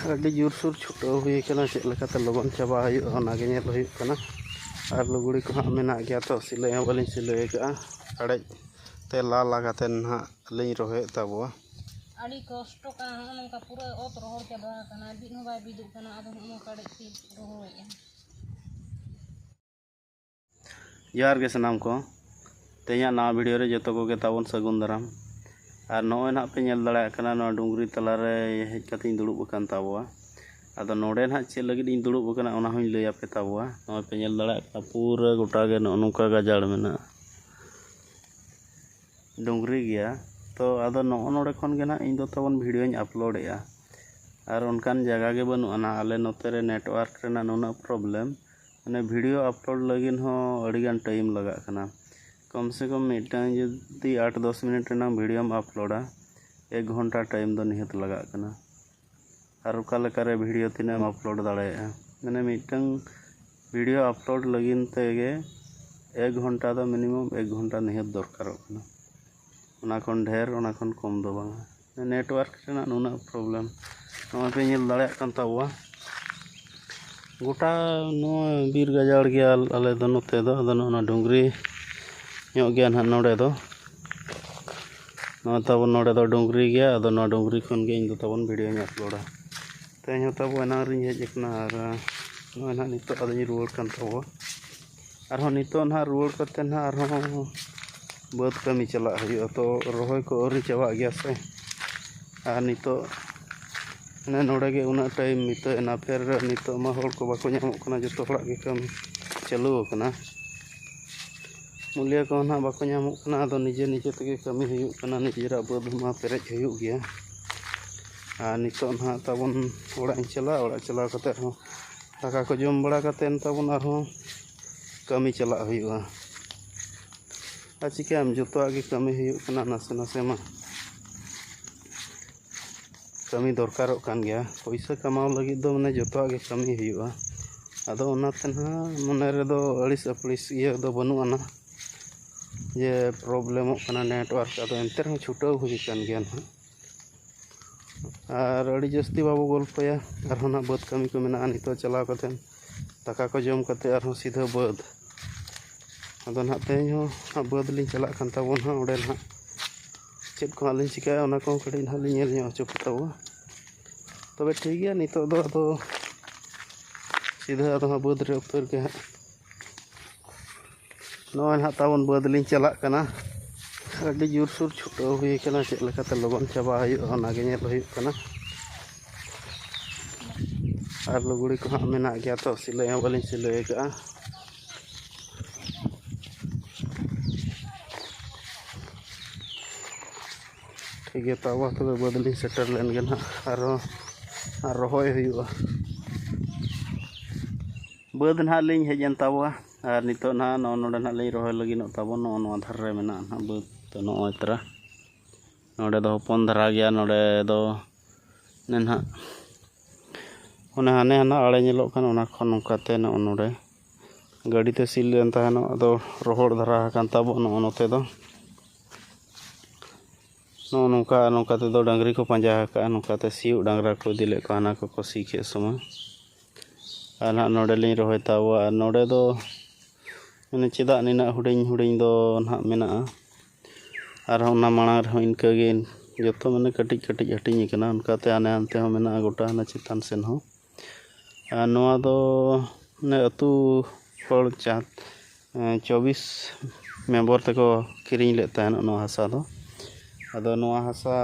ᱟᱹᱰᱤ ᱡᱳᱨᱥᱳᱨ ᱪᱷᱩᱴᱟᱹᱣ ᱦᱩᱭ ᱟᱠᱟᱱᱟ ᱪᱮᱫ ᱞᱮᱠᱟᱛᱮ ᱞᱚᱜᱚᱱ ᱪᱟᱵᱟ ᱦᱩᱭᱩᱜᱼᱟ ᱚᱱᱟᱜᱮ ᱧᱮᱞ ᱦᱩᱭᱩᱜ ᱠᱟᱱᱟ ᱟᱨ ᱞᱩᱜᱽᱲᱤ ᱠᱚ ᱦᱟᱸᱜ ᱢᱮᱱᱟᱜ ᱜᱮᱭᱟ ᱛᱚ ᱥᱤᱞᱟᱹᱭ ᱦᱚᱸ ᱵᱟᱹᱞᱤᱧ ᱥᱤᱞᱟᱹᱭ ᱟᱠᱟᱜᱼᱟ ᱟᱲᱮᱡ ᱛᱮ ᱞᱟ ᱠᱟᱛᱮ ᱱᱟᱦᱟᱜ ᱞᱤᱧ ᱨᱚᱦᱚᱭᱮᱫ ᱛᱟᱵᱚᱣᱟ ᱟᱹᱰᱤ ᱠᱚᱥᱴᱚ ᱠᱟᱱᱟ ᱱᱚᱜᱼᱚ ᱱᱚᱝᱠᱟ ᱯᱩᱨᱟᱹ ᱚᱛ ᱨᱚᱦᱚᱲ ᱪᱟᱵᱟ ᱟᱠᱟᱱᱟ ᱵᱤᱫ ᱦᱚᱸ ᱵᱟᱭ ᱵᱤᱫᱚᱜ ᱠᱟᱱᱟ ᱟᱫᱚ ᱱᱚᱜᱼᱚ ᱱᱚᱝᱠᱟ ᱟᱲᱮᱡ ᱛᱮ ᱨᱚᱦᱚᱭᱮᱫᱼᱟ ᱡᱚᱦᱟᱨ ᱜᱮ ᱥᱟᱱᱟᱢ ᱠᱚ ᱛᱮᱦᱮᱧᱟᱜ ᱱᱟᱣᱟ ᱵᱷᱤᱰᱤᱭᱳ ᱨᱮ ᱡᱚᱛᱚ ᱠᱚᱜᱮ ᱛᱟᱵᱚᱱ ᱥᱟᱹᱜᱩᱱ ᱫᱟᱨᱟᱢ ᱟᱨ ᱱᱚᱜᱼᱚᱭ ᱱᱟᱦᱟᱜ ᱯᱮ ᱧᱮᱞ ᱫᱟᱲᱮᱭᱟᱜ ᱠᱟᱱᱟ ᱱᱚᱣᱟ ᱰᱩᱝᱨᱤ ᱛᱟᱞᱟᱨᱮ ᱦᱮᱡ ᱠᱟᱛᱮᱧ ᱫᱩᱲᱩᱵ ᱟᱠᱟᱱ ᱛᱟᱵᱚᱣᱟ ᱟᱫᱚ ᱱᱚᱰᱮ ᱱᱟᱦᱟᱜ ᱪᱮᱫ ᱞᱟᱹᱜᱤᱫ ᱤᱧ ᱫᱩᱲᱩᱵ ᱟᱠᱟᱱᱟ ᱚᱱᱟ ᱦᱚᱸᱧ ᱞᱟᱹᱭ ᱟᱯᱮ ᱛᱟᱵᱚᱣᱟ ᱱᱚᱜᱼᱚᱭ ᱯᱮ ᱧᱮᱞ ᱫᱟᱲᱮᱭᱟᱜ ᱠᱟᱱᱟ ᱯᱩᱨᱟᱹ ᱜᱚᱴᱟ ᱜᱮ ᱱᱚᱜᱼᱚ ᱱᱚᱝᱠᱟ ᱜᱟᱡᱟᱲ ᱢᱮᱱᱟᱜᱼᱟ ᱰᱩᱝᱨᱤ ᱜᱮᱭᱟ ᱛᱚ ᱟᱫᱚ ᱱᱚᱜᱼᱚ ᱱᱚᱰᱮ ᱠᱷᱚᱱ ᱜᱮ ᱱᱟᱦᱟᱜ ᱤᱧ ᱫᱚ ᱛᱟᱵᱚᱱ ᱵᱷᱤᱰᱤᱭᱳᱧ ᱟᱯᱞᱳᱰᱮᱜᱼᱟ ᱟᱨ ᱚᱱᱠᱟᱱ ᱡᱟᱭᱜᱟ ᱜᱮ ᱵᱟᱹᱱᱩᱜ ᱟᱱᱟ ᱟᱞᱮ ᱱᱚᱛᱮ ᱨᱮ ᱱᱮᱴᱣᱟᱨᱠ ᱨᱮᱱᱟᱜ ᱱᱩᱱᱟᱹᱜ ᱯᱨᱚᱵᱞᱮᱢ ᱢᱟᱱᱮ ᱵᱷᱤᱰᱤᱭᱳ ᱟᱯᱞᱳᱰ ᱞᱟᱹᱜᱤᱫ ᱦᱚᱸ ᱟᱹᱰᱤᱜᱟᱱ ᱴᱟᱭᱤᱢ ᱞᱟᱜᱟᱜ ᱠᱟᱱᱟ कम से कम मिट्टांग जुदी 8-10 मिनट रेनांग वीडियो में अपलोडा 1 घंटा टाइम दो निहत लगा कना और उका लेकारे वीडियो तीना अपलोड दाड़ेया माने मिट्टांग वीडियो अपलोड लगिन तेगे 1 घंटा दो मिनिमम 1 घंटा निहत दरकारोग कना ओना खन ढेर ओना खन कम दो बांगा नेटवर्क रेना नुना प्रॉब्लम नोआ पे नेल दाड़ेया कान ताबुआ गोटा नो बीर गाजाड़ गया आले दो नोते दो अदो नोना डुंगरी ᱧᱚᱜ ᱜᱮᱭᱟ ᱱᱟᱦᱟᱜ ᱱᱚᱰᱮ ᱫᱚ ᱱᱚᱣᱟ ᱛᱟᱵᱚᱱ ᱱᱚᱰᱮ ᱫᱚ ᱰᱩᱝᱨᱤ ᱜᱮᱭᱟ ᱟᱫᱚ ᱱᱚᱣᱟ ᱰᱩᱝᱨᱤ ᱠᱷᱚᱱ ᱜᱮ ᱤᱧ ᱫᱚ ᱛᱟᱵᱚᱱ ᱵᱷᱤᱰᱤᱭᱳᱧ ᱟᱯᱞᱳᱰᱟ ᱛᱮᱦᱮᱧ ᱦᱚᱸ ᱛᱟᱵᱚ ᱮᱱᱟᱝ ᱨᱤᱧ ᱦᱮᱡ ᱟᱠᱟᱱᱟ ᱟᱨ ᱱᱚᱜᱼᱚᱭ ᱱᱟᱦᱟᱜ ᱱᱤᱛᱚᱜ ᱟᱫᱚᱧ ᱨᱩᱣᱟᱹᱲ ᱠᱟᱱ ᱛᱟᱵᱚᱣᱟ ᱟᱨᱦᱚᱸ ᱱᱤᱛᱚᱜ ᱱᱟᱦᱟᱜ ᱨᱩᱣᱟᱹᱲ ᱠᱟᱛᱮ ᱱᱟᱦᱟᱜ ᱟᱨᱦᱚᱸ ᱵᱟᱹᱫᱽ ᱠᱟᱹᱢᱤ ᱪᱟᱞᱟᱜ ᱦᱩᱭᱩᱜᱼᱟ ᱛᱚ ᱨᱚᱦᱚᱭ ᱠᱚ ᱟᱹᱣᱨᱤ ᱪᱟᱵᱟᱜ ᱜᱮᱭᱟ ᱥᱮ ᱟᱨ ᱱᱤᱛᱚᱜ ᱢᱟᱱᱮ ᱱᱚᱰᱮ ᱜᱮ ᱩᱱᱟᱹᱜ ᱴᱟᱭᱤᱢ ᱱᱤᱛᱚᱜ ᱮᱱᱟ ᱯᱷᱮᱨ ᱱᱤᱛᱚᱜ ᱢᱟ ᱦᱚᱲ ᱠᱚ ᱵᱟᱠᱚ ᱧᱟᱢᱚᱜ ᱠᱟᱱᱟ ᱡᱚᱛᱚ ᱦᱚᱲᱟᱜ ᱜᱮ ᱠᱟᱹᱢᱤ ᱪᱟᱹᱞᱩ ᱟᱠᱟᱱᱟ मूल्य को ना बाको नामोग कना आदो निजे निजे तेगे कमी हुयुग कना निजेरा बाद मा पेरेज हुयुग गया आ नितो ना ताबन ओड़ा चला कते हो दाका को जम बड़ा कते ताबन आरो कमी चला हुयुगा आ चिकाम जतो आगे कमी हुयुग कना नासे नासे मा कमी दरकारोग कान गया पैसा कमाओ लगी दो माने जतो आगे कमी हुयुगा आदो ओनाते ना मने रे दो अड़िस अपड़िस इया दो बनु आना ये प्रॉब्लम नेटवर्क अब एंते छुटाव हुई गया ना और अड़ी जस्ती बाबू गल्पया और ना बाद कमी को मेना नितो चलाव कते दाका को जम कते और सीधा बाद अदो ना तेज हो बाद लिंग चला कान ताबोन हा ओडे ना चेद को लिंग चिकाया ओना को कड़ी ना लिंग नेल ᱧᱚᱜ ᱦᱚᱪᱚ ᱠᱚᱛᱟᱵᱚ तबे ठीक गया नितो दो अदो सीधा अदो बाद रे उतर के नॉय ना ताबन बाद लिंग चला कना अड़ी जोरसोर छुटाव हुई कना चेद लेकाते लगन चाबा हुयुगा ओनागे नेल हुयुग कना और लुगड़ी को हाँ मेना गया तो सिलाई हूँ बालिंग सिलाई आकाआ ठीक है तावा तबे बदलिंग सेटर लेन गे ना और रहोय हुयुगा बाद ना लिंग हेजन तावा और नितो ना नोडे ना लिंग रहोय लगिन ताबो नो धारे मेना ना बाद तो नोय तरा नोडे दो हपन धारा गया नोडे दो ना हाने हाना आड़े नेलोग कान ओना खन नोंकाते नोडे गाड़ी ते सिल लेन ताहेनो अदो रोहड़ धारा कान ताबो नोते दो नोंका नोंकाते दो डांगरी को पांजा का नोंकाते सिउ डांगरा को दिले को हाना को सी के समय और ना नोडे लिंग रहोय ताबो और नोडे दो माने चेदा निना हुडिंग हुडिंग दो ना मेना और ओना मांग रे इनका गे जतो माने कटिज कटिज हटिंग कना उनकाते हाने हानते हो मेना गोटा ना चितान सेन हो नोआ दो ने अतु हर 24 मेंबर तको किरिंग ले ताहन नो हासा दो अदो नोआ हासा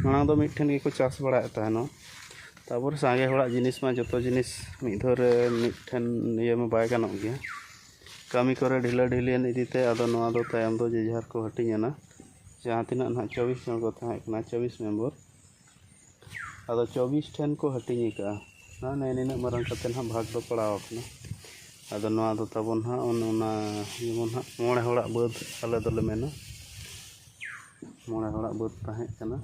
मांग दो मिठन के को चास बड़ा ताहनो तापर सांगे हड़ा जिनिस मा जतो जिनिस मिधर मिठन ये में बाय गानो गया कमी करे ढिला ढिलियन इदीते अदो नोआ दो तायम दो जेजार को हटिंगना जहाँ तिना ना 24 जन को ताहे कना 24 मेंबर अदो 24 ठन को हटिंग का ना नेनिना मरंग कते ना भाग दो पड़ाव कना अदो नोआ दो ताबोन हा ओना जेमन हा मोड़े हड़ा बाद आले दोले मेना मोड़े हड़ा बाद ताहे कना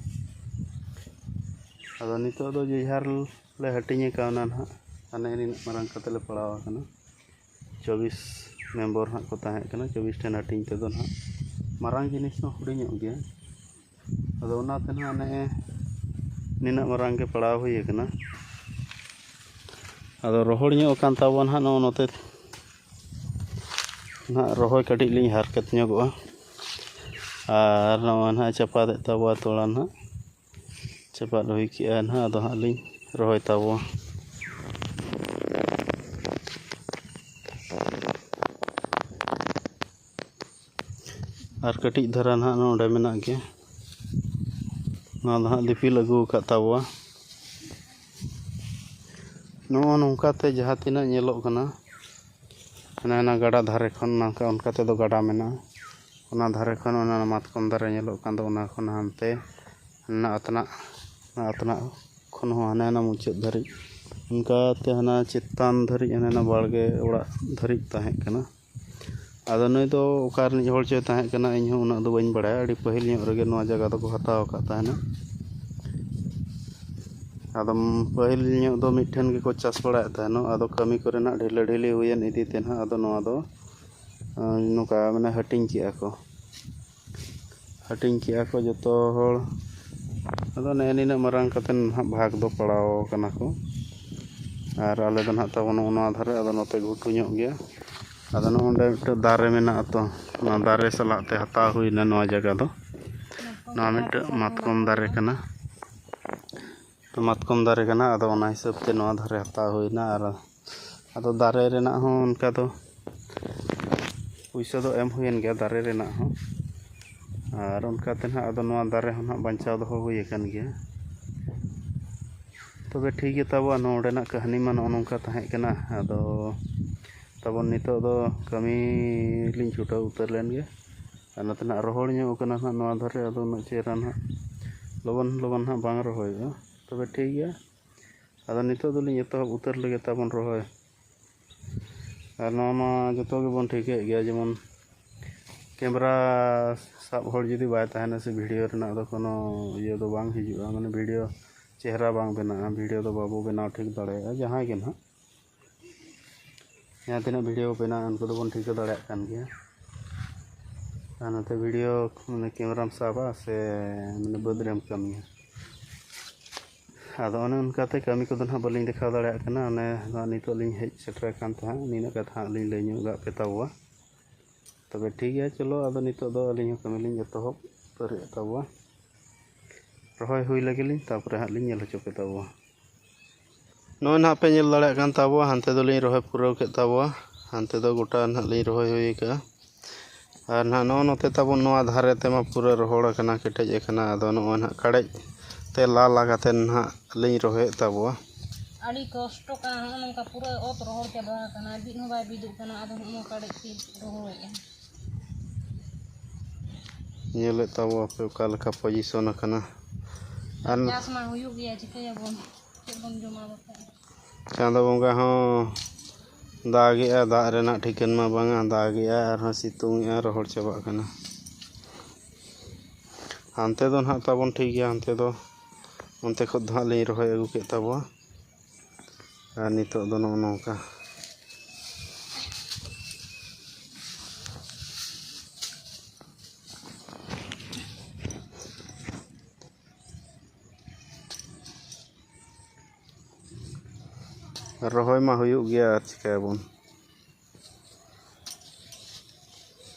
अदो नितो दो जेजार ले हटिंग का ना ना हाने निना मरंग कते ले पड़ाव कना 24 मेंबर हा को ताहे कना 24 ठन हटिंग ते दो ना मारांग जिनिस मा हुडिंग गया अदो ओना ते ना ने ᱱᱤᱱᱟᱹᱜ ᱢᱟᱨᱟᱝ ᱜᱮ ᱯᱟᱲᱟᱣ ᱦᱩᱭ ᱟᱠᱟᱱᱟ ᱟᱫᱚ ᱨᱚᱦᱚᱲ ᱧᱚᱜ ᱟᱠᱟᱱ ᱛᱟᱵᱚᱱ ᱦᱟᱸᱜ ᱱᱚᱜᱼᱚ ᱱᱚᱛᱮ ᱱᱟᱦᱟᱜ ᱨᱚᱦᱚᱭ ᱠᱟᱹᱴᱤᱡ ᱞᱤᱧ ᱦᱟᱨᱠᱮᱛ ᱧᱚᱜᱚᱜᱼᱟ ᱟᱨ ᱱᱚᱜᱼᱚᱭ ᱱᱟᱦᱟᱜ ᱪᱟᱯᱟᱫᱮᱫ ᱛᱟᱵᱚᱣᱟ ᱛᱚᱲᱟ ᱱᱟᱦᱟᱜ ᱪᱟᱯᱟᱫ ᱦᱩᱭ ᱠᱮᱜᱼᱟ ᱱᱟᱦᱟᱜ ᱟᱫᱚ ᱦᱟᱸᱜ ᱞᱤᱧ ᱨᱚᱦᱚᱭ ᱛᱟᱵᱚᱣᱟ ᱟᱨ ᱠᱟᱹᱴᱤᱡ ᱫᱷᱟᱨᱟ ᱱᱟᱦᱟᱜ ᱱᱚᱰᱮ ᱢᱮᱱᱟᱜ ᱜᱮᱭᱟ ᱱᱚᱣᱟ ᱫᱚ ᱦᱟᱸᱜ ᱫᱤᱯᱤᱞ ᱟᱹᱜᱩ ᱟᱠᱟᱫ ᱛᱟᱵᱚᱣᱟ ᱱᱚᱜᱼᱚ ᱱᱚᱝᱠᱟᱛᱮ ᱡᱟᱦᱟᱸ ᱛᱤᱱᱟᱹᱜ ᱧᱮᱞᱚᱜ ᱠᱟᱱᱟ ᱚᱱᱟ ᱜᱟᱰᱟ ᱫᱷᱟᱨᱮ ᱠᱷᱚᱱ ᱚᱱᱠᱟ ᱛᱮᱫᱚ ᱜᱟᱰᱟ ᱢᱮᱱᱟᱜᱼᱟ ᱚᱱᱟ ᱫᱷᱟᱨᱮ ᱠᱷᱚᱱ ᱚᱱᱟ ᱢᱟᱛᱠᱚᱢ ᱫᱟᱨᱮ ᱧᱮᱞᱚᱜ ᱠᱟᱱ ᱫᱚ ᱚᱱᱟ ᱠᱷᱚᱱ ᱦᱟᱱᱛᱮ ᱟᱛᱱᱟᱜ ᱠᱷᱚᱱ ᱦᱚᱸ ᱦᱟᱱᱮ ᱦᱟᱱᱟ ᱢᱩᱪᱟᱹᱫ ᱫᱷᱟᱹᱨᱤᱡ ᱚᱱᱠᱟᱛᱮ ᱦᱟᱱᱟ ᱪᱮᱛᱟᱱ ᱫᱷᱟᱹᱨᱤᱡ ᱦᱟᱱᱮ ᱦᱟᱱᱟ ᱵᱟᱲᱜᱮ ᱚᱲᱟᱜ ᱫᱷᱟᱹᱨᱤᱡ ᱛᱟᱦᱮᱸ ᱠᱟᱱᱟ ᱟᱫᱚ ᱱᱩᱭ ᱫᱚ ᱚᱠᱟ ᱨᱤᱱᱤᱡ ᱦᱚᱲ ᱪᱚᱭ ᱛᱟᱦᱮᱸ ᱠᱟᱱᱟ ᱤᱧᱦᱚᱸ ᱩᱱᱟᱹᱜ ᱫᱚ ᱵᱟᱹᱧ ᱵᱟᱲᱟᱭᱟ ᱟᱹᱰᱤ ᱯᱟᱹᱦᱤᱞ ᱧᱚᱜ ᱨᱮᱜᱮ ᱱᱚᱣᱟ ᱡᱟᱭᱜᱟ ᱫᱚᱠᱚ ᱦᱟᱛᱟᱣ ᱟᱠᱟᱫ ᱛᱟᱦᱮᱱᱟ ᱟᱫᱚ ᱯᱟᱹᱦᱤᱞ ᱧᱚᱜ ᱫᱚ ᱢᱤᱫᱴᱷᱮᱱ ᱜᱮᱠᱚ ᱪᱟᱥ ᱵᱟᱲᱟᱭᱮᱫ ᱛᱟᱦᱮᱱᱚᱜ ᱟᱫᱚ ᱠᱟᱹᱢᱤ ᱠᱚᱨᱮᱱᱟᱜ ᱰᱷᱤᱞᱟᱹ ᱰᱷᱤᱞᱤ ᱦᱩᱭᱮᱱ ᱤᱫᱤᱛᱮ ᱱᱟᱦᱟᱜ ᱟᱫᱚ ᱱᱚᱣᱟ ᱫᱚ ᱱᱚᱝᱠᱟ ᱢᱟᱱᱮ ᱦᱟᱹᱴᱤᱧ ᱠᱮᱜᱼᱟ ᱠᱚ ᱡᱚᱛᱚ ᱦᱚᱲ ᱟᱫᱚ ᱱᱮᱜᱼᱮ ᱱᱤᱱᱟᱹᱜ ᱢᱟᱨᱟᱝ ᱠᱟᱛᱮ ᱱᱟᱦᱟᱜ ᱵᱷᱟᱜᱽ ᱫᱚ ᱯᱟᱲᱟᱣ ᱠᱟᱱᱟ ᱠᱚ ᱟᱨ ᱟᱞᱮ ᱫᱚ ᱱᱟᱦᱟᱜ ᱛᱟᱵᱚᱱ ᱱᱚᱣᱟ ᱫᱷᱟᱨᱮ ᱟᱫᱚ ᱱᱚᱛᱮ ᱜᱷᱩᱴᱩ ᱧᱚᱜ ᱜᱮᱭᱟ ᱟᱫᱚ ᱱᱚᱰᱮ ᱢᱤᱫᱴᱮᱱ ᱫᱟᱨᱮ ᱢᱮᱱᱟᱜᱼᱟ ᱛᱚ ᱚᱱᱟ ᱫᱟᱨᱮ ᱥᱟᱞᱟᱜ ᱛᱮ ᱦᱟᱛᱟᱣ ᱦᱩᱭᱱᱟ ᱱᱚᱣᱟ ᱡᱟᱭᱜᱟ ᱫᱚ ᱱᱚᱣᱟ ᱢᱤᱫᱴᱮᱱ ᱢᱟᱛᱠᱚᱢ ᱫᱟᱨᱮ ᱠᱟᱱᱟ ᱟᱫᱚ ᱚᱱᱟ ᱦᱤᱥᱟᱹᱵ ᱛᱮ ᱱᱚᱣᱟ ᱫᱷᱟᱨᱮ ᱦᱟᱛᱟᱣ ᱦᱩᱭᱱᱟ ᱟᱨ ᱟᱫᱚ ᱫᱟᱨᱮ ᱨᱮᱱᱟᱜ ᱦᱚᱸ ᱚᱱᱠᱟ ᱫᱚ ᱯᱩᱭᱥᱟᱹ ᱫᱚ ᱮᱢ ᱦᱩᱭᱮᱱ ᱜᱮᱭᱟ ᱫᱟᱨᱮ ᱨᱮᱱᱟᱜ ᱦᱚᱸ ᱟᱨ ᱚᱱᱠᱟᱛᱮ ᱱᱟᱦᱟᱜ ᱟᱫᱚ ᱱᱚᱣᱟ ᱫᱟᱨᱮ ᱦᱚᱸ ᱱᱟᱦᱟᱜ ᱵᱟᱧᱪᱟᱣ ᱫᱚᱦᱚ ᱦᱩᱭ ᱟᱠᱟᱱ ᱜᱮᱭᱟ ᱛᱚᱵᱮ ᱴᱷᱤᱠ ᱜᱮ ᱛᱟᱵᱚᱱᱟ ᱱᱚᱰᱮᱱᱟᱜ ᱠᱟᱹᱦᱱᱤ ᱢᱟ ᱱᱚᱜᱼᱚ ᱱᱚᱝᱠᱟ ᱛᱟᱦᱮᱸ ᱠᱟᱱᱟ ᱟᱫᱚ ᱛᱟᱵᱚᱱ ᱱᱤᱛᱚᱜ ᱫᱚ ᱠᱟᱹᱢᱤ ᱞᱤᱧ ᱪᱷᱩᱴᱟᱹᱣ ᱩᱛᱟᱹᱨ ᱞᱮᱱ ᱜᱮ ᱟᱨ ᱱᱚᱛᱮᱱᱟᱜ ᱨᱚᱦᱚᱲ ᱧᱚᱜ ᱠᱟᱱᱟ ᱱᱟᱦᱟᱜ ᱱᱚᱣᱟ ᱫᱷᱟᱨᱮ ᱟᱫᱚ ᱩᱱᱟᱹᱜ ᱪᱮᱦᱨᱟ ᱱᱟᱦᱟᱜ ᱞᱚᱜᱚᱱ ᱱᱟᱦᱟᱜ ᱵᱟᱝ ᱨᱚᱦᱚᱭᱚᱜᱼᱟ ᱛᱚᱵᱮ ᱴᱷᱤᱠ ᱜᱮᱭᱟ ᱟᱫᱚ ᱱᱤᱛᱚᱜ ᱫᱚᱞᱤᱧ ᱮᱛᱚᱦᱚᱵ ᱩᱛᱟᱹᱨ ᱞᱮᱜᱮ ᱛᱟᱵᱚᱱ ᱨᱚᱦᱚᱭ ᱟᱨ ᱱᱚᱣᱟ ᱢᱟ ᱡᱚᱛᱚ ᱜᱮᱵᱚᱱ ᱴᱷᱤᱠᱟᱹᱭᱮᱫ ᱜᱮᱭᱟ ᱡᱮᱢᱚᱱ ᱠᱮᱢᱮᱨᱟ ᱥᱟᱵ ᱦᱚᱲ ᱡᱩᱫᱤ ᱵᱟᱭ ᱛᱟᱦᱮᱱᱟ ᱥᱮ ᱵᱷᱤᱰᱤᱭᱳ ᱨᱮᱱᱟᱜ ᱫᱚ ᱠᱳᱱᱳ ᱤᱭᱟᱹ ᱫᱚ ᱵᱟᱝ ᱦᱤᱡᱩᱜᱼᱟ ᱢᱟᱱᱮ ᱵᱷᱤᱰᱤᱭᱳ ᱪᱮᱦᱨᱟ ᱵᱟᱝ ᱵᱮᱱᱟᱜᱼᱟ ᱵᱷᱤᱰᱤᱭᱳ ᱫᱚ ᱵᱟᱵᱚ ᱵᱮᱱᱟᱣ ᱴᱷᱤᱠ ᱫᱟᱲᱮᱭᱟᱜᱼᱟ ᱡᱟᱦᱟᱸᱭ ᱜᱮ ᱱᱟᱦᱟᱜ ᱡᱟᱦᱟᱸ ᱛᱤᱱᱟᱹᱜ ᱵᱷᱤᱰᱤᱭᱳ ᱵᱮᱱᱟᱣ ᱩᱱᱠᱩ ᱫᱚᱵᱚᱱ ᱴᱷᱤᱠᱟᱹ ᱫᱟᱲᱮᱭᱟᱜ ᱠᱟᱱ ᱜᱮᱭᱟ ᱟᱨ ᱱᱚᱛᱮ ᱵᱷᱤᱰᱤᱭᱳ ᱢᱟᱱᱮ ᱠᱮᱢᱮᱨᱟᱢ ᱥᱟᱵᱟ ᱥᱮ ᱢᱟᱱᱮ ᱵᱟᱹᱫᱽ ᱨᱮᱢ ᱠᱟᱹᱢᱤᱭᱟ ᱟᱫᱚ ᱚᱱᱮ ᱚᱱᱠᱟᱛᱮ ᱠᱟᱹᱢᱤ ᱠᱚᱫᱚ ᱱᱟᱦᱟᱜ ᱵᱟᱹᱞᱤᱧ ᱫᱮᱠᱷᱟᱣ ᱫᱟᱲᱮᱭᱟᱜ ᱠᱟᱱᱟ ᱚᱱᱮ ᱱᱤᱛᱚᱜ ᱞᱤᱧ ᱦᱮᱡ ᱥᱮᱴᱮᱨ ᱟᱠᱟᱱ ᱛᱟᱦᱮᱸᱫ ᱱᱤᱱᱟᱹᱜ ᱠᱟᱛᱷᱟ ᱦᱟᱸᱜ ᱞᱤᱧ ᱞᱟᱹᱭ ᱧᱚᱜ ᱯᱮ ᱛᱟᱵᱚᱣᱟ ᱛᱚᱵᱮ ᱴᱷᱤᱠ ᱜᱮᱭᱟ ᱪᱚᱞᱚ ᱟᱫᱚ ᱱᱤᱛᱚᱜ ᱫᱚ ᱟᱹᱞᱤᱧ ᱦᱚᱸ ᱠᱟᱹᱢᱤ ᱞᱤᱧ ᱮᱛᱚᱦᱚᱵ ᱩᱛᱟᱹᱨᱮᱫ ᱛᱟᱵᱚᱣᱟ ᱨᱚᱦᱚᱭ ᱦᱩᱭ ᱞᱮᱜᱮ ᱞᱤᱧ ᱛᱟᱯᱚᱨᱮ ᱦᱟᱸᱜ ᱞᱤᱧ ᱧᱮᱞ ᱦᱚᱪᱚ ᱯᱮ ᱛᱟᱵᱚᱣᱟ ᱱᱚᱜᱼᱚᱭ ᱱᱟᱦᱟᱜ ᱯᱮ ᱧᱮᱞ ᱫᱟᱲᱮᱭᱟᱜ ᱠᱟᱱ ᱛᱟᱵᱚᱣᱟ ᱦᱟᱱᱛᱮ ᱫᱚᱞᱤᱧ ᱨᱚᱦᱚᱭ ᱯᱩᱨᱟᱹᱣ ᱠᱮᱫ ᱛᱟᱵᱚᱣᱟ ᱦᱟᱱᱛᱮ ᱫᱚ ᱜᱚᱴᱟ ᱱᱟᱦᱟᱜ ᱞᱤᱧ ᱨᱚᱦᱚᱭ ᱦᱩᱭ ᱟᱠᱟᱜᱼᱟ ᱟᱨ ᱱᱟᱦᱟᱜ ᱱᱚᱜᱼᱚ ᱱᱚᱛᱮ ᱛᱟᱵᱚᱱ ᱱᱚᱣᱟ ᱫᱷᱟᱨᱮ ᱛᱮᱢᱟ ᱯᱩᱨᱟᱹ ᱨᱚᱦᱚᱲ ᱟᱠᱟᱱᱟ ᱠᱮᱴᱮᱡ ᱟᱠᱟᱱᱟ ᱟᱫᱚ ᱱᱚᱜᱼᱚᱭ ᱱᱟᱦᱟᱜ ᱠᱟᱲᱮᱡ ᱛᱮ ᱞᱟ ᱠᱟᱛᱮ ᱱᱟᱦᱟᱜ ᱞᱤᱧ ᱨᱚᱦᱚᱭᱮᱫ ᱛᱟᱵᱚᱣᱟ ᱟᱹᱰᱤ ᱠᱚᱥᱴᱚ ᱠᱟᱱᱟ ᱱᱚᱜᱼᱚ ᱱᱚᱝᱠᱟ ᱯᱩᱨᱟᱹ ᱚᱛ ᱨᱚᱦᱚᱲ ᱪᱟᱵᱟ ᱟᱠᱟᱱᱟ ᱵᱤᱫ ᱦᱚᱸ ᱵᱟᱭ ᱵᱤᱫᱚᱜ ᱠᱟᱱᱟ ᱟᱫᱚ ᱱᱚᱜᱼᱚ ᱠᱟᱲᱮᱡ ᱛᱮ ᱨᱚᱦᱚᱲᱮᱜᱼᱟ ᱧᱮᱞᱮᱫ ᱛᱟᱵᱚ ᱟᱯᱮ ᱚᱠᱟ ᱞᱮᱠᱟ ᱯᱚᱡᱤᱥᱚᱱ ᱟᱠᱟᱱᱟ ᱟᱨ ᱪᱟᱥ ᱢᱟ ᱦᱩᱭᱩᱜ ᱜᱮᱭᱟ ᱪᱤᱠᱟᱹᱭᱟᱵᱚᱱ ᱪᱮᱫ ᱵᱚᱱ ᱡᱚᱢᱟ ᱵᱟᱠᱷᱟᱡ ᱪᱟᱸᱫᱳ ᱵᱚᱸᱜᱟ ᱦᱚᱸ ᱫᱟᱜᱮᱜᱼᱟ ᱫᱟᱜ ᱨᱮᱱᱟᱜ ᱴᱷᱤᱠᱟᱹᱱ ᱢᱟ ᱵᱟᱝᱟ ᱫᱟᱜᱮᱜᱼᱟ ᱟᱨᱦᱚᱸ ᱥᱤᱛᱩᱝᱮᱜᱼᱟ ᱨᱚᱦᱚᱲ ᱪᱟᱵᱟᱜ ᱠᱟᱱᱟ ᱦᱟᱱᱛᱮ ᱫᱚ ᱱᱟᱦᱟᱜ ᱛᱟᱵᱚᱱ ᱴᱷᱤᱠ ᱜᱮᱭᱟ ᱦᱟᱱᱛᱮ ᱫᱚ ᱚᱱᱛᱮ ᱠᱷᱚᱱ ᱫᱚ ᱦᱟᱸᱜ ᱞᱤᱧ ᱨᱚᱦᱚᱭ ᱟᱹᱜᱩ ᱠᱮᱫ ᱛᱟᱵᱚᱣᱟ ᱟᱨ ᱱᱤᱛᱚᱜ ᱫᱚ ᱱᱚᱜᱼᱚ ᱱᱚᱝᱠᱟ ᱨᱚᱦᱚᱭ ᱢᱟ ᱦᱩᱭᱩᱜ ᱜᱮᱭᱟ ᱟᱨ ᱪᱤᱠᱟᱹᱭᱟᱵᱚᱱ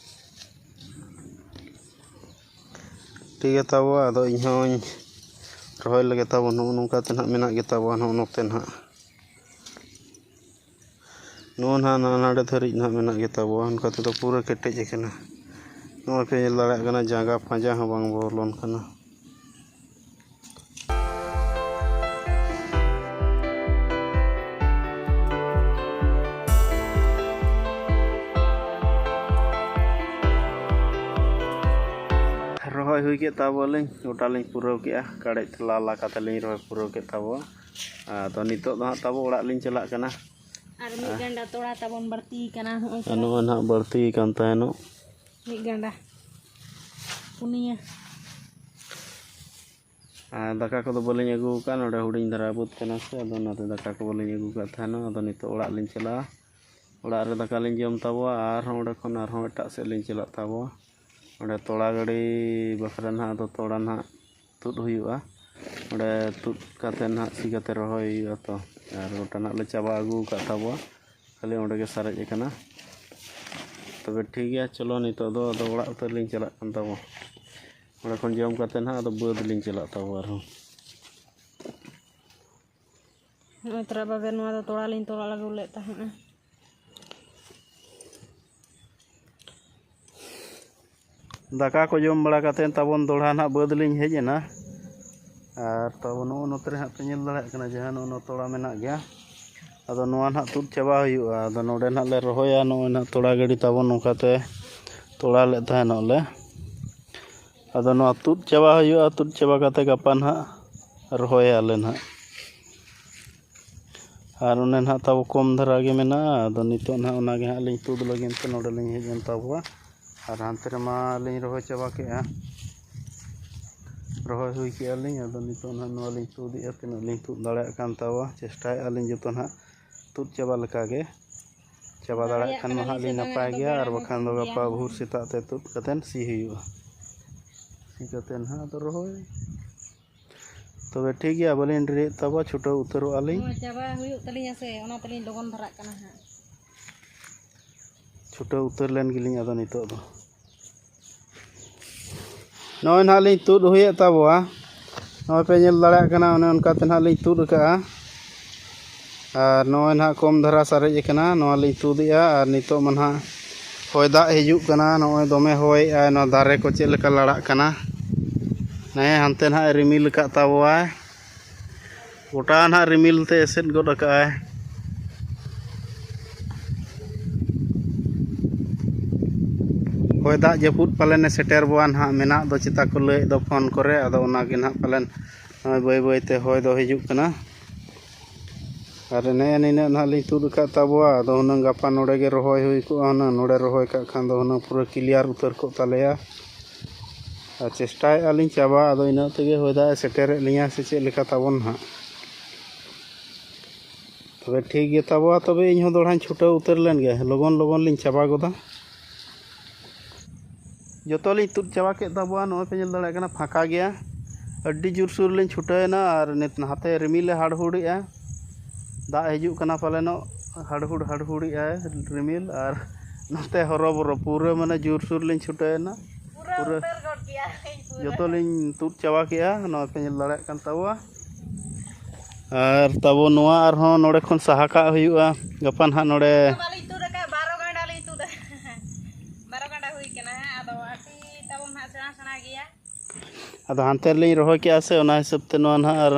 ᱴᱷᱤᱠ ᱜᱮᱭᱟ ᱛᱟᱵᱚ ᱟᱫᱚ ᱤᱧᱦᱚᱸᱧ ᱨᱚᱦᱚᱭ ᱞᱮᱜᱮ ᱛᱟᱵᱚ ᱱᱚᱜᱼᱚ ᱱᱚᱝᱠᱟᱛᱮ ᱱᱟᱦᱟᱜ ᱢᱮᱱᱟᱜ ᱜᱮᱛᱟᱵᱚᱣᱟ ᱱᱚᱜᱼᱚ ᱱᱚᱛᱮ ᱱᱟᱦᱟᱜ ᱱᱚᱜᱼᱚ ᱱᱟᱦᱟᱜ ᱱᱟᱰᱮ ᱫᱷᱟᱹᱨᱤᱡ ᱱᱟᱦᱟᱜ ᱢᱮᱱᱟᱜ ᱜᱮᱛᱟᱵᱚᱣᱟ ᱚᱱᱠᱟ ᱛᱮᱫᱚ ᱯᱩᱨᱟᱹ ᱠᱮᱴᱮᱡ ᱟᱠᱟᱱᱟ ᱱᱚᱜᱼᱚᱭ ᱯᱮ ᱧᱮᱞ ᱫᱟᱲᱮᱭᱟᱜ ᱠᱟᱱᱟ ᱡᱟᱸᱜᱟ ᱯᱟᱸᱡᱟ ᱦᱚᱸ ᱵᱟᱝ ᱵᱚᱞᱚᱱ ᱠᱟᱱᱟ ᱨᱚᱦᱚᱭ ᱦᱩᱭ ᱠᱮᱫ ᱛᱟᱵᱚᱣᱟᱞᱤᱧ ᱜᱚᱴᱟ ᱞᱤᱧ ᱯᱩᱨᱟᱹᱣ ᱠᱮᱜᱼᱟ ᱠᱟᱲᱮᱡ ᱞᱟ ᱠᱟᱛᱮ ᱞᱤᱧ ᱨᱚᱦᱚᱭ ᱯᱩᱨᱟᱹᱣ ᱠᱮᱫ ᱛᱟᱵᱚᱣᱟ ᱟᱫᱚ ᱱᱤᱛᱚᱜ ᱫᱚ ᱦᱟᱸᱜ ᱛᱟᱵᱚ ᱚᱲᱟᱜ ᱞᱤᱧ ᱪᱟᱞᱟᱜ ᱠᱟᱱᱟ ᱟᱨ ᱢᱤᱫ ᱜᱟᱸᱰᱟ ᱛᱚᱲᱟ ᱛᱟᱵᱚᱱ ᱵᱟᱹᱲᱛᱤ ᱠᱟᱱᱟ ᱱᱚᱜᱼᱚᱭ ᱱᱟᱦᱟᱜ ᱵᱟᱹᱲᱛᱤ ᱠᱟᱱ ᱛᱟᱦᱮᱱᱚᱜ ᱢᱤᱫ ᱜᱟᱸᱰᱟ ᱯᱩᱱᱭᱟᱹ ᱟᱨ ᱫᱟᱠᱟ ᱠᱚᱫᱚ ᱵᱟᱹᱞᱤᱧ ᱟᱹᱜᱩ ᱟᱠᱟᱫ ᱱᱚᱰᱮ ᱦᱩᱰᱤᱧ ᱫᱷᱟᱨᱟ ᱵᱟᱹᱫᱽ ᱠᱟᱱᱟ ᱥᱮ ᱟᱫᱚ ᱚᱱᱟᱛᱮ ᱫᱟᱠᱟ ᱠᱚ ᱵᱟᱹᱞᱤᱧ ᱟᱹᱜᱩ ᱠᱟᱜ ᱛᱟᱦᱮᱱᱟ ᱟᱫᱚ ᱱᱤᱛᱚᱜ ᱚᱲᱟᱜ ᱞᱤᱧ ᱪᱟᱞᱟᱜᱼᱟ ᱚᱲᱟᱜ ᱨᱮ ᱫᱟᱠᱟ ᱞᱤᱧ ᱡᱚᱢ ᱛᱟᱵᱚᱣᱟ ᱟᱨᱦᱚᱸ ᱚᱸᱰᱮ ᱠᱷᱚᱱ ᱟᱨᱦᱚᱸ ᱮᱴᱟᱜ ᱥᱮᱫ ᱞᱤᱧ ᱪᱟᱞᱟᱜ ᱛᱟᱵᱚᱣᱟ ᱚᱸᱰᱮ ᱛᱚᱲᱟ ᱜᱟᱹᱰᱤ ᱵᱟᱠᱷᱨᱟ ᱱᱟᱦᱟᱜ ᱟᱫᱚ ᱛᱚᱲᱟ ᱱᱟᱦᱟᱜ ᱛᱩᱫ ᱦᱩᱭᱩᱜᱼᱟ ᱚᱸᱰᱮ ᱛᱩᱫ ᱠᱟᱛᱮ ᱱᱟᱦᱟᱜ ᱥᱤ ᱠᱟᱛᱮ ᱨᱚᱦᱚᱭ ᱦᱩᱭᱩᱜᱼᱟ ᱛᱚ ᱟᱨ ᱜᱚᱴᱟ ᱱᱟᱜ ᱞᱮ ᱪᱟᱵᱟ ᱟᱹᱜᱩ ᱟᱠᱟᱫ ᱛᱟᱵᱚᱣᱟ ᱠᱷᱟᱹᱞᱤ ᱚᱸᱰᱮ ᱜᱮ ᱥᱟᱨᱮᱡ ᱟᱠᱟᱱᱟ ᱛᱚᱵᱮ ᱴᱷᱤᱠ ᱜᱮᱭᱟ ᱪᱚᱞᱚ ᱱᱤᱛᱚᱜ ᱫᱚ ᱟᱫᱚ ᱚᱲᱟᱜ ᱩᱛᱟᱹᱨ ᱞᱤᱧ ᱪᱟᱞᱟᱜ ᱠᱟᱱ ᱛᱟᱵᱚ ᱚᱸᱰᱮ ᱠᱷᱚᱱ ᱡᱚᱢ ᱠᱟᱛᱮ ᱱᱟᱦᱟᱜ ᱟᱫᱚ ᱵᱟᱹᱫᱽ ᱞᱤᱧ ᱪᱟᱞᱟᱜ ᱛᱟᱵᱚ ᱟᱨᱦᱚᱸ ᱱᱚᱜᱼᱚᱭ ᱛᱚᱨᱟ ᱵᱟᱵᱮᱨ ᱱᱚᱣᱟ ᱫᱚ ᱛᱚᱲᱟ ᱞᱤᱧ ᱛᱚᱲᱟ ᱟᱹᱜᱩ ᱞᱮᱫ ᱛᱟᱦᱮᱸᱱᱟ ᱫᱟᱠᱟ ᱠᱚ ᱡᱚᱢ ᱵᱟᱲᱟ ᱠᱟᱛᱮ ᱛᱟᱵᱚᱱ ᱫᱚᱲᱦᱟ ᱱᱟᱦᱟᱜ ᱵᱟᱹᱫᱽ ᱞᱤᱧ ᱦᱮᱡ ᱮᱱᱟ ᱟᱨ ᱛᱟᱵᱚᱱ ᱱᱚᱜᱼᱚ ᱱᱚᱛᱮ ᱨᱮ ᱦᱟᱸᱜ ᱯᱮ ᱧᱮᱞ ᱫᱟᱲᱮᱭᱟᱜ ᱠᱟᱱᱟ ᱡᱟᱦᱟᱸ ᱱᱚᱜᱼᱚ ᱛᱚᱲᱟ ᱢᱮᱱᱟᱜ ᱜᱮᱭᱟ ᱟᱫᱚ ᱱᱚᱣᱟ ᱱᱟᱦᱟᱜ ᱛᱩᱫ ᱪᱟᱵᱟ ᱦᱩᱭᱩᱜᱼᱟ ᱟᱫᱚ ᱱᱚᱰᱮ ᱱᱟᱦᱟᱜ ᱞᱮ ᱨᱚᱦᱚᱭᱟ ᱱᱚᱜᱼᱚᱭ ᱱᱟᱦᱟᱜ ᱛᱚᱲᱟ ᱜᱟᱹᱰᱤ ᱛᱟᱵᱚᱱ ᱱᱚᱝᱠᱟᱛᱮ ᱛᱚᱲᱟ ᱞᱮᱫ ᱛᱟᱦᱮᱱᱚᱜ ᱞᱮ ᱟᱫᱚ ᱱᱚᱣᱟ ᱛᱩᱫ ᱪᱟᱵᱟ ᱦᱩᱭᱩᱜᱼᱟ ᱛᱩᱫ ᱪᱟᱵᱟ ᱠᱟᱛᱮ ᱜᱟᱯᱟ ᱱᱟᱦᱟᱜ ᱨᱚᱦᱚᱭᱟᱞᱮ ᱱᱟᱦᱟᱜ ᱟᱨ ᱚᱱᱮ ᱱᱟᱦᱟᱜ ᱛᱟᱵᱚ ᱠᱚᱢ ᱫᱷᱟᱨᱟ ᱜᱮ ᱢᱮᱱᱟᱜᱼᱟ ᱟᱫᱚ ᱱᱤᱛᱚᱜ ᱱᱟᱦᱟᱜ ᱚᱱᱟᱜᱮ ᱦᱟᱸᱜ ᱞᱤᱧ ᱛᱩᱫ ᱞᱟᱹᱜᱤᱫ ᱛᱮ ᱱᱚᱰᱮ ᱞᱤᱧ ᱦᱮᱡ ᱮᱱ ᱛᱟᱵᱚᱣᱟ ᱟᱨ ᱦᱟᱱᱛᱮ ᱨᱮᱢᱟ ᱞᱤᱧ ᱨᱚᱦᱚᱭ ᱪᱟᱵᱟ ᱠᱮᱜᱼᱟ ᱨᱚᱦᱚᱭ ᱦᱩᱭ ᱠᱮᱜᱼᱟ ᱞᱤᱧ ᱟᱫᱚ ᱱᱤᱛᱚᱜ ᱱᱟᱦᱟᱜ ᱱᱚᱣᱟ ᱞᱤᱧ ᱛᱩᱫᱮᱜᱼᱟ ᱛᱤᱱᱟᱹᱜ ᱞᱤᱧ ᱛᱩᱫ ᱫᱟᱲᱮᱭᱟᱜ ᱠᱟᱱ ᱛᱟᱵᱚᱣᱟ ᱪᱮᱥᱴᱟᱭᱮᱫᱼᱟ ᱞᱤᱧ ᱡᱚᱛᱚ ᱱᱟᱦᱟᱜ ᱛᱩᱫ ᱪᱟᱵᱟ ᱞᱮᱠᱟᱜᱮ ᱪᱟᱵᱟ ᱫᱟᱲᱮᱭᱟᱜ ᱠᱷᱟᱱ ᱢᱟ ᱦᱟᱸᱜ ᱞᱤᱧ ᱱᱟᱯᱟᱭ ᱜᱮᱭᱟ ᱟᱨ ᱵᱟᱠᱷᱟᱱ ᱫᱚ ᱜᱟᱯᱟ ᱵᱷᱳᱨ ᱥᱮᱛᱟᱜ ᱛᱮ ᱛᱩᱫ ᱠᱟᱛᱮ ᱥᱤ ᱦᱩᱭᱩᱜᱼᱟ ᱥᱤ ᱠᱟᱛᱮ ᱱᱟᱦᱟᱜ ᱟᱫᱚ ᱨᱚᱦᱚᱭ ᱛᱚᱵᱮ ᱴᱷᱤᱠ ᱜᱮᱭᱟ ᱵᱟᱹᱞᱤᱧ ᱰᱮᱨᱤᱭᱮᱫ ᱛᱟᱵᱚᱣᱟ ᱪᱷᱩᱴᱟᱹᱣ ᱩᱛᱟᱹᱨᱚᱜᱼᱟ ᱞᱤᱧ ᱪᱟᱵᱟ ᱦᱩᱭᱩᱜ ᱛᱟᱹᱞᱤᱧᱟ ᱥᱮ ᱚᱱᱟ ᱛᱮᱞᱤᱧ ᱞᱚᱜᱚᱱ ᱫᱷᱟᱨᱟᱜ ᱠᱟᱱᱟ ᱦᱟᱸᱜ ᱪᱷᱩᱴᱟᱹᱣ ᱩᱛᱟᱹᱨ ᱞᱮᱱ ᱜᱮᱞᱤᱧ ᱟᱫᱚ ᱱᱤᱛᱚᱜ ᱫᱚ ᱱᱚᱜᱼᱚᱭ ᱱᱟᱦᱟᱜ ᱞᱤᱧ ᱛᱩᱫ ᱦᱩᱭᱮᱫ ᱛᱟᱵᱚᱣᱟ ᱱᱚᱜᱼᱚᱭ ᱯᱮ ᱧᱮᱞ ᱫᱟᱲᱮᱭᱟᱜ ᱠᱟᱱᱟ ᱚᱱᱮ ᱚᱱᱠᱟᱛᱮ ᱱᱟᱦᱟᱜ ᱞᱤᱧ ᱛᱩᱫ ᱟᱠᱟᱜᱼᱟ ᱟᱨ ᱱᱚᱜᱼᱚᱭ ᱱᱟᱦᱟᱜ ᱠᱚᱢ ᱫᱷᱟᱨᱟ ᱥᱟᱨᱮᱡ ᱟᱠᱟᱱᱟ ᱱᱚᱣᱟ ᱞᱤᱧ ᱛᱩᱫᱮᱜᱼᱟ ᱟᱨ ᱱᱤᱛᱚᱜ ᱢᱟ ᱱᱟᱦᱟᱜ ᱦᱚᱭ ᱫᱟᱜ ᱦᱤᱡᱩᱜ ᱠᱟᱱᱟ ᱱᱚᱜᱼᱚᱭ ᱫᱚᱢᱮ ᱦᱚᱭᱮᱜᱼᱟᱭ ᱱᱚᱣᱟ ᱫᱟᱨᱮ ᱠᱚ ᱪᱮᱫ ᱞᱮᱠᱟ ᱞᱟᱲᱟᱜ ᱠᱟᱱᱟ ᱦᱮᱸ ᱦᱟᱱᱛᱮ ᱱᱟᱦᱟᱜ ᱨᱤᱢᱤᱞ ᱟᱠᱟᱫ ᱛᱟᱵᱚᱣᱟᱭ ᱜᱚᱴᱟ ᱱᱟᱦᱟᱜ ᱨᱤᱢᱤᱞ ᱛᱮ ᱮᱥᱮᱫ ᱜᱚᱫ ᱟᱠᱟᱜᱼᱟᱭ ᱦᱚᱭ ᱫᱟᱜ ᱡᱟᱹᱯᱩᱫ ᱯᱟᱞᱮᱱᱮ ᱥᱮᱴᱮᱨ ᱵᱚᱣᱟ ᱱᱟᱦᱟᱜ ᱢᱮᱱᱟᱜ ᱫᱚ ᱪᱮᱛᱟ ᱠᱚ ᱞᱟᱹᱭᱮᱫ ᱫᱚ ᱯᱷᱳᱱ ᱠᱚᱨᱮ ᱟᱫᱚ ᱚᱱᱟᱜᱮ ᱱᱟᱦᱟᱜ ᱯᱟᱞᱮᱱ ᱵᱟᱹᱭ ᱵᱟᱹᱭᱛᱮ ᱦᱚᱭ ᱫᱚ ᱦᱤᱡᱩᱜ ᱠᱟᱱᱟ ᱟᱨ ᱱᱮᱜᱼᱮ ᱱᱤᱱᱟᱹᱜ ᱱᱟᱦᱟᱜ ᱞᱤᱧ ᱛᱩᱫ ᱟᱠᱟᱫ ᱛᱟᱵᱚᱣᱟ ᱟᱫᱚ ᱦᱩᱱᱟᱹᱝ ᱜᱟᱯᱟ ᱱᱚᱰᱮ ᱜᱮ ᱨᱚᱦᱚᱭ ᱦᱩᱭ ᱠᱚᱜᱼᱟ ᱦᱩᱱᱟᱹᱝ ᱱᱚᱰᱮ ᱨᱚᱦᱚᱭ ᱠᱟᱜ ᱠᱷᱟᱱ ᱫᱚ ᱦᱩᱱᱟᱹᱝ ᱯᱩᱨᱟᱹ ᱠᱞᱤᱭᱟᱨ ᱩᱛᱟᱹᱨ ᱠᱚᱜ ᱛᱟᱞᱮᱭᱟ ᱟᱨ ᱪᱮᱥᱴᱟᱭᱮᱫᱼᱟ ᱞᱤᱧ ᱪᱟᱵᱟ ᱟᱫᱚ ᱤᱱᱟᱹᱜ ᱛᱮᱜᱮ ᱦᱚᱭ ᱫᱟᱜ ᱮ ᱥᱮᱴᱮᱨᱮᱫ ᱞᱤᱧᱟ ᱥᱮ ᱪᱮᱫ ᱞᱮᱠᱟ ᱛᱟᱵᱚᱱ ᱱᱟᱦᱟᱜ ᱛᱚᱵᱮ ᱴᱷᱤᱠ ᱜᱮ ᱛᱟᱵᱚᱣᱟ ᱛᱚᱵᱮ ᱤᱧᱦᱚᱸ ᱫᱚᱲᱦᱟᱧ ᱪᱷᱩᱴᱟᱹᱣ ᱩᱛᱟᱹᱨ ᱞᱮᱱ ᱜᱮ ᱞᱚᱜᱚᱱ ᱞᱚᱜᱚᱱ ᱞᱤᱧ ᱪᱟᱵᱟ ᱜᱚᱫᱟ ᱡᱚᱛᱚ ᱞᱤᱧ ᱛᱩᱫ ᱪᱟᱵᱟ ᱠᱮᱫ ᱛᱟᱵᱚᱣᱟ ᱱᱚᱜᱼᱚᱭ ᱯᱮ ᱧᱮᱞ ᱫᱟᱲᱮᱭᱟᱜ ᱠᱟᱱᱟ ᱯᱷᱟᱸᱠᱟ ᱜᱮᱭᱟ ᱟᱹᱰᱤ ᱡᱳᱨᱥᱳᱨ ᱞᱤᱧ ᱪᱷᱩᱴᱟᱹᱣᱮᱱᱟ ᱟᱨ ᱱᱟᱛᱮ ᱨᱤᱢᱤᱞᱮ ᱦᱟᱲᱦᱩᱲᱮᱜᱼᱟ ᱫᱟᱜ ᱦᱤᱡᱩᱜ ᱠᱟᱱᱟ ᱯᱟᱞᱮᱱᱚᱜ ᱦᱟᱲᱦᱩᱲᱮᱜᱼᱟᱭ ᱨᱤᱢᱤᱞ ᱟᱨ ᱱᱚᱛᱮ ᱦᱚᱨᱚᱵᱚᱨᱚ ᱯᱩᱨᱟᱹ ᱢᱟᱱᱮ ᱡᱳᱨᱥᱳᱨ ᱞᱤᱧ ᱪᱷᱩᱴᱟᱹᱣᱮᱱᱟ ᱯᱩᱨᱟᱹ ᱡᱚᱛᱚ ᱞᱤᱧ ᱛᱩᱫ ᱪᱟᱵᱟ ᱠᱮᱜᱼᱟ ᱱᱚᱣᱟ ᱯᱮ ᱧᱮᱞ ᱫᱟᱲᱮᱭᱟᱜ ᱠᱟᱱ ᱛᱟᱵᱚᱣᱟ ᱟᱨ ᱛᱟᱵᱚ ᱱᱚᱣᱟ ᱟᱨᱦᱚᱸ ᱱᱚᱰᱮ ᱠᱷᱚᱱ ᱥᱟᱦᱟ ᱠᱟᱜ ᱦᱩᱭᱩᱜᱼᱟ ᱜᱟᱯᱟ ᱱᱟᱦᱟᱜ ᱱᱚᱰᱮ 12 ᱜᱟᱸᱰᱟ ᱦᱩᱭ ᱠᱟᱱᱟ ᱟᱫᱚ ᱟᱹᱴᱤ ᱛᱟᱵᱚᱱ ᱦᱟᱸᱜ ᱥᱮᱬᱟ ᱥᱮᱬᱟ ᱜᱮᱭᱟ ᱟᱫᱚ ᱦᱟᱱᱛᱮ ᱨᱮᱞᱤᱧ ᱨᱚᱦᱚᱭ ᱠᱮᱜᱼᱟ ᱥᱮ ᱚᱱᱟ ᱦᱤᱥᱟᱹᱵ ᱛᱮ ᱱᱚᱣᱟ ᱱᱟᱦᱟᱜ ᱟᱨ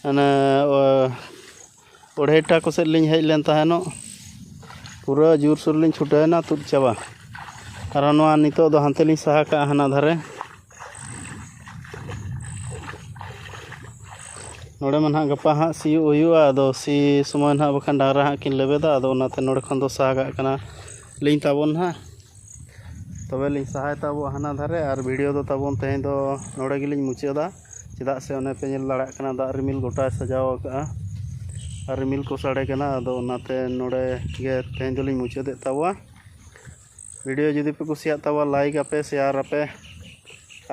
ᱚᱱᱮ ᱚᱲᱦᱮᱴᱟ ᱠᱚᱥᱮᱫ ᱞᱤᱧ ᱦᱮᱡ ᱞᱮᱱ ᱛᱟᱦᱮᱱᱚᱜ ᱯᱩᱨᱟᱹ ᱡᱳᱨᱥᱳᱨ ᱞᱤᱧ ᱪᱷᱩᱴᱟᱹᱣᱮᱱᱟ ᱛᱩᱫ ᱪᱟᱵᱟ ᱟᱨᱦᱚᱸ ᱱᱚᱣᱟ ᱱᱤᱛᱚᱜ ᱫᱚ ᱦᱟᱱᱛᱮ ᱞᱤᱧ ᱥᱟᱦᱟ ᱠᱟᱜᱼᱟ ᱦᱟᱱᱟ ᱫᱷᱟᱨᱮ ᱱᱚᱰᱮ ᱢᱟ ᱱᱟᱦᱟᱜ ᱜᱟᱯᱟ ᱦᱟᱸᱜ ᱥᱤᱭᱳᱜ ᱦᱩᱭᱩᱜᱼᱟ ᱟᱫᱚ ᱥᱤ ᱥᱚᱢᱚᱭ ᱱᱟᱦᱟᱜ ᱵᱟᱠᱷᱟᱱ ᱰᱟᱝᱨᱟ ᱦᱟᱸᱜ ᱠᱤᱱ ᱞᱮᱵᱮᱫᱟ ᱟᱫᱚ ᱚᱱᱟᱛᱮ ᱱᱚᱰᱮ ᱠᱷᱚᱱ ᱫᱚ ᱥᱟᱦᱟ ᱠᱟᱜ ᱠᱟᱱᱟ ᱞᱤᱧ ᱛᱟᱵᱚᱱ ᱱᱟᱦᱟᱜ ᱛᱚᱵᱮ ᱞᱤᱧ ᱥᱟᱦᱟᱭ ᱛᱟᱵᱚ ᱦᱟᱱᱟ ᱫᱷᱟᱨᱮ ᱟᱨ ᱵᱷᱤᱰᱤᱭᱳ ᱫᱚ ᱛᱟᱵᱚᱱ ᱛᱮᱦᱮᱧ ᱫᱚ ᱱᱚᱰᱮ ᱜᱮᱞᱤᱧ ᱢᱩᱪᱟᱹᱫᱟ ᱪᱮᱫᱟᱜ ᱥᱮ ᱚᱱᱮ ᱯᱮ ᱧᱮᱞ ᱫᱟᱲᱮᱭᱟᱜ ᱠᱟᱱᱟ ᱫᱟᱜ ᱨᱤᱢᱤᱞ ᱜᱚᱴᱟᱭ ᱥᱟᱡᱟᱣ ᱟᱠᱟᱜᱼᱟ ᱟᱨ ᱨᱤᱢᱤᱞ ᱠᱚ ᱥᱟᱰᱮ ᱠᱟᱱᱟ ᱟᱫᱚ ᱚᱱᱟᱛᱮ ᱱᱚᱰᱮ ᱜᱮ ᱛᱮᱦᱮᱧ ᱫᱚᱞᱤᱧ ᱢᱩᱪᱟᱹᱫᱮᱫ ᱛᱟᱵᱚᱣᱟ ᱵᱷᱤᱰᱤᱭᱳ ᱡᱩᱫᱤ ᱯᱮ ᱠᱩᱥᱤᱭᱟᱜ ᱛᱟᱵᱚᱣᱟ ᱞᱟᱭᱤᱠ ᱟᱯᱮ ᱥᱮᱭᱟᱨ ᱟᱯᱮ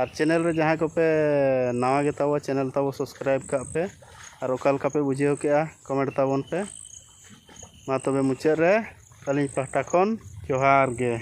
ᱟᱨ ᱪᱮᱱᱮᱞ ᱨᱮ ᱡᱟᱦᱟᱸᱭ ᱠᱚᱯᱮ ᱱᱟᱣᱟ ᱜᱮ ᱛᱟᱵᱚ ᱪᱮᱱᱮᱞ ᱛᱟᱵᱚ ᱥᱟᱵᱥᱠᱨᱟᱭᱤᱵ ᱠᱟᱜ ᱯᱮ ᱟᱨ ᱚᱠᱟ ᱞᱮᱠᱟ ᱯᱮ ᱵᱩᱡᱷᱟᱹᱣ ᱠᱮᱜᱼᱟ ᱠᱚᱢᱮᱱᱴ ᱛᱟᱵᱚᱱ ᱯᱮ ᱢᱟ ᱛᱚᱵᱮ ᱢᱩᱪᱟᱹᱫ ᱨᱮ ᱟᱹᱞᱤᱧ ᱯᱟᱦᱴᱟ ᱠᱷᱚᱱ ᱡᱚᱦᱟᱨ ᱜᱮ